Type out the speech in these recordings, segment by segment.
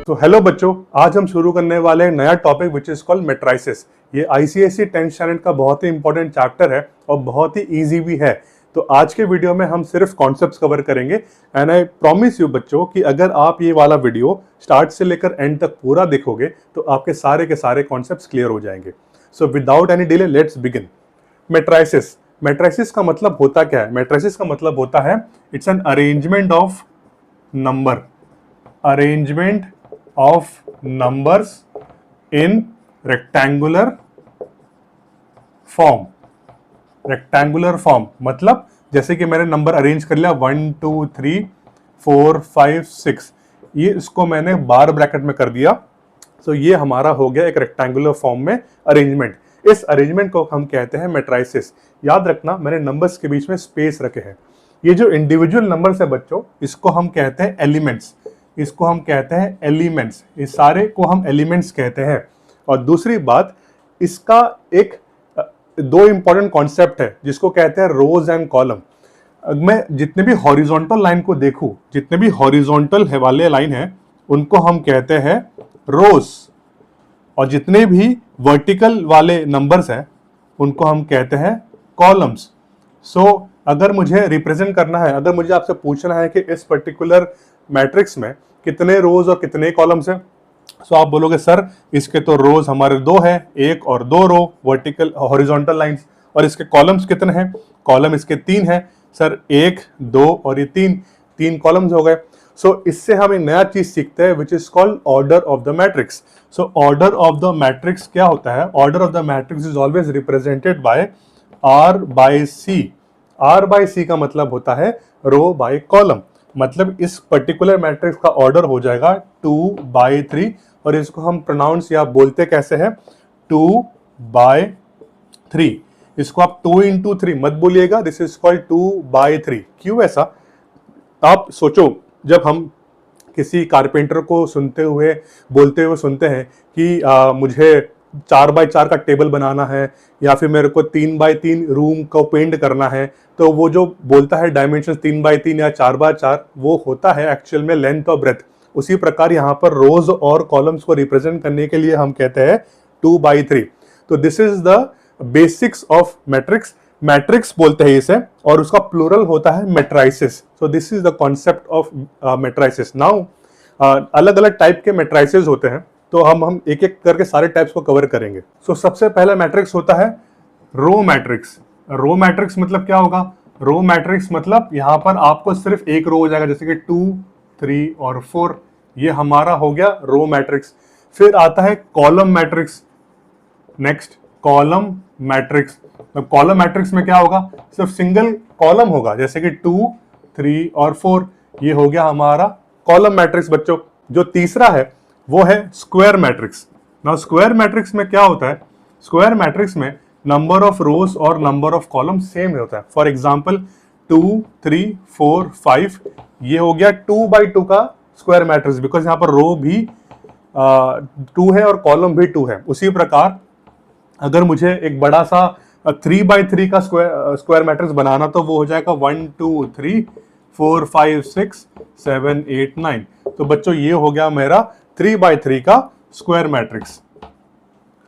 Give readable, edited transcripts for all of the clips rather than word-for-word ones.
तो हेलो बच्चों, आज हम शुरू करने वाले हैं नया topic which is called matrices. ये आईसीएसई 10th स्टैंडर्ड का बहुत ही इंपॉर्टेंट चैप्टर है और बहुत ही इजी भी है। तो आज के वीडियो में हम सिर्फ कॉन्सेप्ट्स कवर करेंगे एंड आई प्रॉमिस यू बच्चों कि अगर आप ये वाला वीडियो स्टार्ट से लेकर एंड तक पूरा देखोगे तो आपके सारे के सारे कॉन्सेप्ट्स क्लियर हो जाएंगे। So without any delay let's begin. Matrices, matrices का मतलब होता क्या है? मैट्रिसेस का मतलब होता है it's an arrangement of number, arrangement of numbers in rectangular form। Rectangular form मतलब जैसे कि मैंने नंबर अरेंज कर लिया 1 2 3 4 5 6, ये इसको मैंने बार ब्रैकेट में कर दिया। तो ये हमारा हो गया एक रेक्टेंगुलर फॉर्म में अरेंजमेंट। इस अरेंजमेंट को हम कहते हैं मैट्रिसेस। याद रखना मैंने नंबर्स के बीच में स्पेस रखे हैं। ये जो इंडिविजुअल नंबर्स है बच्चों, इसको हम कहते हैं एलिमेंट्स, इसको हम कहते हैं एलिमेंट्स। इस सारे को हम एलिमेंट्स कहते हैं। और दूसरी बात, इसका एक दो इंपॉर्टेंट कॉन्सेप्ट है जिसको कहते हैं रोज एंड कॉलम। मैं जितने भी हॉरिजॉन्टल लाइन को देखूं, जितने भी हॉरिजॉन्टल है वाले लाइन है उनको हम कहते हैं रोज, और जितने भी वर्टिकल वाले नंबर्स हैं उनको हम कहते हैं कॉलम्स। सो अगर मुझे रिप्रेजेंट करना है, अगर मुझे आपसे पूछना है कि इस पर्टिकुलर मैट्रिक्स में कितने रोज और कितने कॉलम्स हैं, सो आप बोलोगे सर इसके तो रोज हमारे 2 है, 1 और 2 रो वर्टिकल हॉरिजॉन्टल लाइंस, और इसके कॉलम्स कितने हैं? कॉलम इसके 3 है सर, 1 2 और ये 3 कॉलम्स हो गए। सो इससे हम एक नया चीज सीखते हैं विच is called order of the matrix. So order of the matrix क्या होता है? Order of the matrix is always represented by R by C। R by C का मतलब होता है रो बाय कॉलम। मतलब इस पर्टिकुलर मैट्रिक्स का ऑर्डर हो जाएगा 2 by 3, और इसको हम प्रोनाउंस या बोलते कैसे हैं? 2 by 3। इसको आप 2 into 3 मत बोलिएगा, दिस इज कॉल्ड 2 by 3। क्यों ऐसा? आप सोचो, जब हम किसी कारपेंटर को सुनते हुए बोलते हुए सुनते हैं कि मुझे 4 by 4 का टेबल बनाना है या फिर मेरे को 3 by 3 रूम को पेंट करना है, तो वो जो बोलता है डायमेंशन 3 by 3 या 4 by 4, वो होता है एक्चुअल में लेंथ और ब्रेथ। उसी प्रकार यहाँ पर रोज और कॉलम्स को रिप्रेजेंट करने के लिए हम कहते हैं 2 by 3। तो this is the basics of matrix. Matrix बोलते हैं इसे, और उसका प्लूरल होता है matrices. So this is the concept of matrices. Now अलग अलग टाइप के मैट्रिसेस होते हैं, तो हम एक एक करके सारे टाइप्स को कवर करेंगे। सो सबसे पहला मैट्रिक्स होता है रो मैट्रिक्स। रो मैट्रिक्स मतलब क्या होगा? रो मैट्रिक्स मतलब यहाँ पर आपको सिर्फ एक रो हो जाएगा, जैसे कि 2 3 और 4, ये हमारा हो गया रो मैट्रिक्स। फिर आता है column matrix. Next column matrix. तो कॉलम मैट्रिक्स में क्या होगा? सिर्फ सिंगल कॉलम होगा, जैसे कि 2 3 और 4, ये हो गया हमारा कॉलम मैट्रिक्स बच्चों। जो तीसरा है वो है square matrix. Now square matrix में क्या होता है? स्क्वायर मैट्रिक्स में नंबर ऑफ रोज और नंबर ऑफ कॉलम सेम होता है। फॉर एग्जांपल 2 3 4 5, ये हो गया 2 by 2 का स्क्वायर मैट्रिक्स, बिकॉज यहाँ पर रो भी 2 है और कॉलम भी 2 है। उसी प्रकार अगर मुझे एक बड़ा सा 3 by 3 का स्क्वायर मैट्रिक्स बनाना, तो वो हो जाएगा 1 2 3 4 5 6 7 8 9। तो बच्चों ये हो गया मेरा 3 by 3 का square matrix.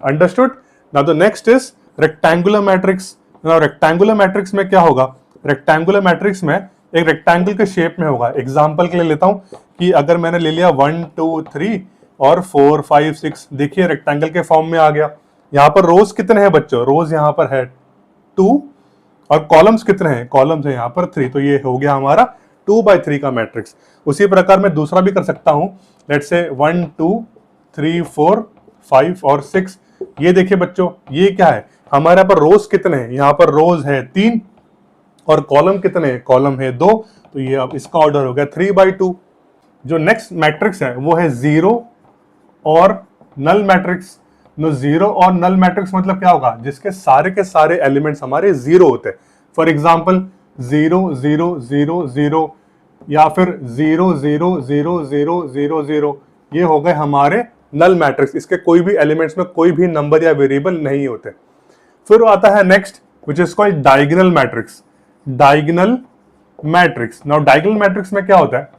Understood? Now the next is rectangular matrix. Now rectangular matrix में क्या होगा? रेक्टेंगुलर मैट्रिक्स में एक रेक्टेंगल के शेप में होगा। एग्जांपल के लिए लेता हूं कि अगर मैंने ले लिया 1 2 3 और 4 5 6, देखिए रेक्टेंगल के फॉर्म में आ गया। यहाँ पर रोज कितने हैं बच्चों? रोज यहाँ पर है 2, और कॉलम्स कितने हैं? कॉलम्स है यहाँ पर 3। तो ये हो गया हमारा 2 by 3 का मैट्रिक्स। उसी प्रकार मैं दूसरा भी कर सकता हूं, लेट्स से 1 2 3 4 5 और 6। ये देखिए बच्चों, ये क्या है? हमारे यहाँ पर रोज कितने हैं? यहाँ पर रोज है 3 और कॉलम कितने हैं? कॉलम है 2। तो ये अब इसका ऑर्डर हो गया 3 by 2। जो नेक्स्ट मैट्रिक्स है वो है जीरो और नल मैट्रिक्स। जीरो और नल मैट्रिक्स मतलब क्या होगा? जिसके सारे के सारे एलिमेंट्स हमारे जीरो होते हैं। फॉर एग्जाम्पल 0 0 0 0 या फिर 0 0 0 0 0 0, ये हो गए हमारे नल मैट्रिक्स। इसके कोई भी एलिमेंट्स में कोई भी नंबर या वेरिएबल नहीं होते। फिर आता है next which is called diagonal matrix. Diagonal matrix. Now diagonal matrix में क्या होता है?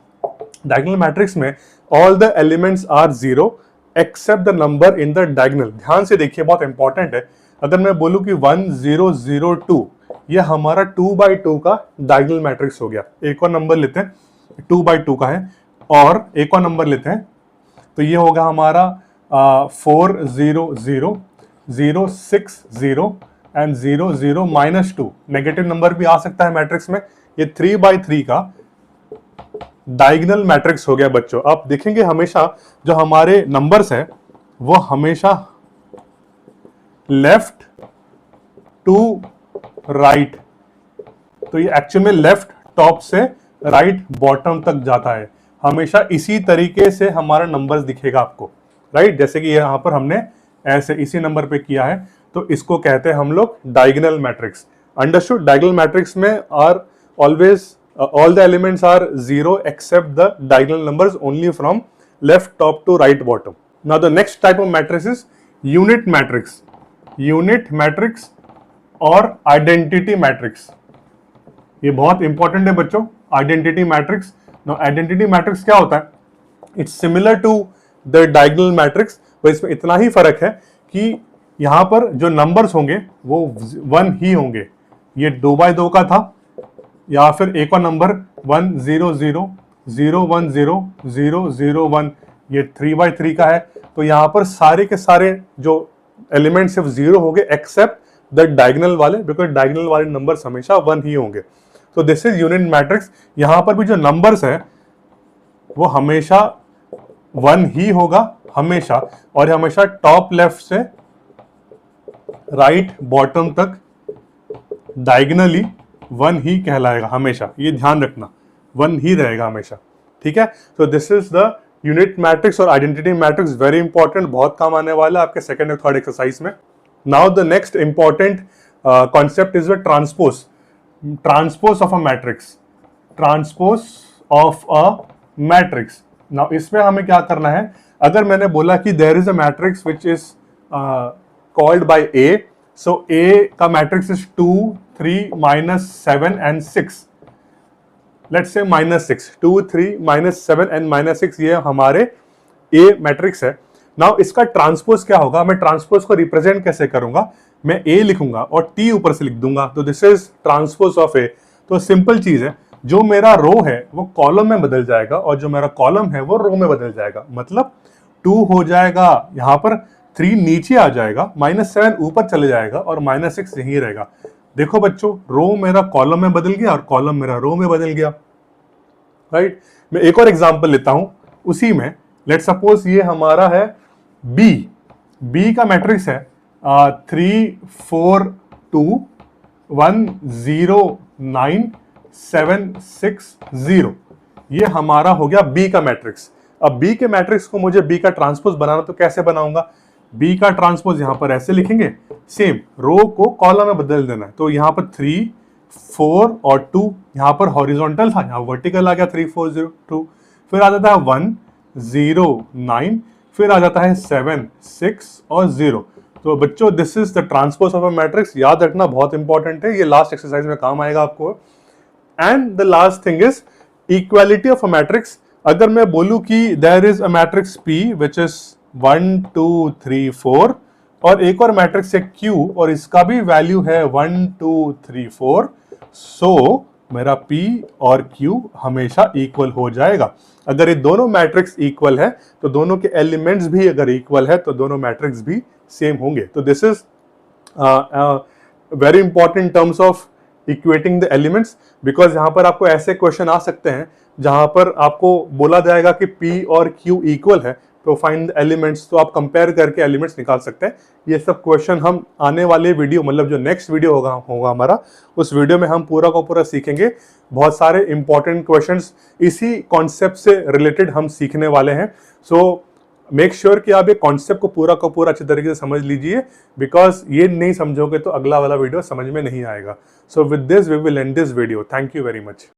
डायगोनल मैट्रिक्स में all the elements are 0 except the number in the diagonal. ध्यान से देखिए, बहुत इंपॉर्टेंट है। अगर मैं बोलूं कि 1 0 0 2, ये हमारा 2x2 का डायगोनल मैट्रिक्स हो गया। एक और नंबर लेते हैं, 2x2 का है, और एक और नंबर लेते हैं, तो ये होगा हमारा 4 0 0 0 6 0 एंड 0 0 -2। नेगेटिव नंबर भी आ सकता है मैट्रिक्स में। ये 3x3 का डायगोनल मैट्रिक्स हो गया बच्चों। आप देखेंगे हमेशा जो हमारे नंबर्स है वो हमेशा लेफ्ट टू राइट, तो ये एक्चुअल में लेफ्ट टॉप से राइट बॉटम तक जाता है। हमेशा इसी तरीके से हमारा नंबर्स दिखेगा आपको, राइट। जैसे कि यहां पर हमने ऐसे इसी नंबर पे किया है, तो इसको कहते हैं हम लोग diagonal matrix. Understood. Diagonal matrix में are always all the elements are 0 except the diagonal numbers only from left top to right bottom. Now the next type of matrix is unit matrix. Unit matrix और identity matrix, ये बहुत important है बच्चों। identity matrix, now identity matrix क्या होता है? It's similar to the diagonal matrix, पर इसमें इतना ही फर्क है कि यहां पर जो नंबर्स होंगे वो 1 ही होंगे। ये 2x2 का था, या फिर एक और नंबर 1 0 0 0 1 0 0 0 1, ये 3x3 का है। तो यहां पर सारे के सारे जो एलिमेंट सिर्फ 0 होंगे एक्सेप्ट द डायगोनल वाले, बिकॉज डायगोनल वाले नंबर्स हमेशा 1 ही होंगे। तो दिस इज यूनिट मैट्रिक्स। यहां पर भी जो नंबर्स है वो हमेशा 1 ही होगा हमेशा, और हमेशा टॉप लेफ्ट से राइट बॉटम तक डायगोनली 1 ही कहलाएगा हमेशा। ये ध्यान रखना, 1 ही रहेगा हमेशा, ठीक है। So this is the unit matrix और आइडेंटिटी मैट्रिक्स, वेरी इंपॉर्टेंट, बहुत काम आने वाला है आपके सेकंड और थर्ड एक्सरसाइज में। Now the next important concept is the transpose. Transpose of a matrix, transpose of a matrix. Now इसमें हमें क्या करना है? अगर मैंने बोला कि there is a matrix which is called by A, so A का matrix is 2 3 -7 and 6, let's say -6, 2 3 -7 and -6, ये हमारे ए मैट्रिक्स है। नाउ इसका ट्रांसपोज क्या होगा? मैं ट्रांसपोज को रिप्रेजेंट कैसे करूंगा? मैं ए लिखूंगा और टी ऊपर से लिख दूंगा, तो दिस इज ट्रांसपोज ऑफ ए। तो सिंपल चीज है, जो मेरा रो है वो कॉलम में बदल जाएगा और जो मेरा कॉलम है वो रो में बदल जाएगा। मतलब 2 हो जाएगा, यहां पर 3 नीचे आ जाएगा, -7 ऊपर चले जाएगा और -6 यहीं रहेगा। देखो बच्चों, रो मेरा कॉलम में बदल गया और कॉलम मेरा रो में बदल गया, राइट। मैं एक और एग्जांपल लेता हूं उसी में। लेट सपोज ये हमारा है बी। बी का मैट्रिक्स है 3 4 2 1 0 9 7 6 0। ये हमारा हो गया बी का मैट्रिक्स। अब बी के मैट्रिक्स को मुझे बी का ट्रांसपोज बनाना, तो कैसे बनाऊंगा? बी का ट्रांसपोज यहां पर ऐसे लिखेंगे, सेम रो को कॉलम में बदल देना है। तो यहां पर 3 4 और 2, यहां पर हॉरिजॉन्टल था, यहां वर्टिकल आ गया 3 4 0 2, फिर आ जाता है 1 0 9, फिर आ जाता है 7 6 और 0। तो बच्चों this is the transpose of a matrix. याद रखना, बहुत इंपॉर्टेंट है, ये लास्ट एक्सरसाइज में काम आएगा आपको। And the last thing is equality of a matrix. अगर मैं बोलूं कि there is a matrix P which is 1 2 3 4 और एक और मैट्रिक्स है Q और इसका भी वैल्यू है 1 2 3 4, सो मेरा P और Q हमेशा इक्वल हो जाएगा। अगर ये दोनों मैट्रिक्स इक्वल है तो दोनों के एलिमेंट्स भी अगर इक्वल है तो दोनों मैट्रिक्स भी सेम होंगे। तो this is very important in terms of equating the elements, because यहां पर आपको ऐसे क्वेश्चन आ सकते हैं जहां पर आपको बोला जाएगा कि P और Q इक्वल है, तो फाइंड द एलिमेंट्स, तो आप कंपेयर करके एलिमेंट्स निकाल सकते हैं। ये सब क्वेश्चन हम आने वाले वीडियो, मतलब जो नेक्स्ट वीडियो होगा हमारा, उस वीडियो में हम पूरा का पूरा सीखेंगे। बहुत सारे इंपॉर्टेंट क्वेश्चंस इसी कॉन्सेप्ट से रिलेटेड हम सीखने वाले हैं। सो मेक श्योर कि आप ये कॉन्सेप्ट को पूरा का पूरा अच्छी तरीके से समझ लीजिए, बिकॉज ये नहीं समझोगे तो अगला वाला वीडियो समझ में नहीं आएगा। So with this we will end this video. Thank you very much.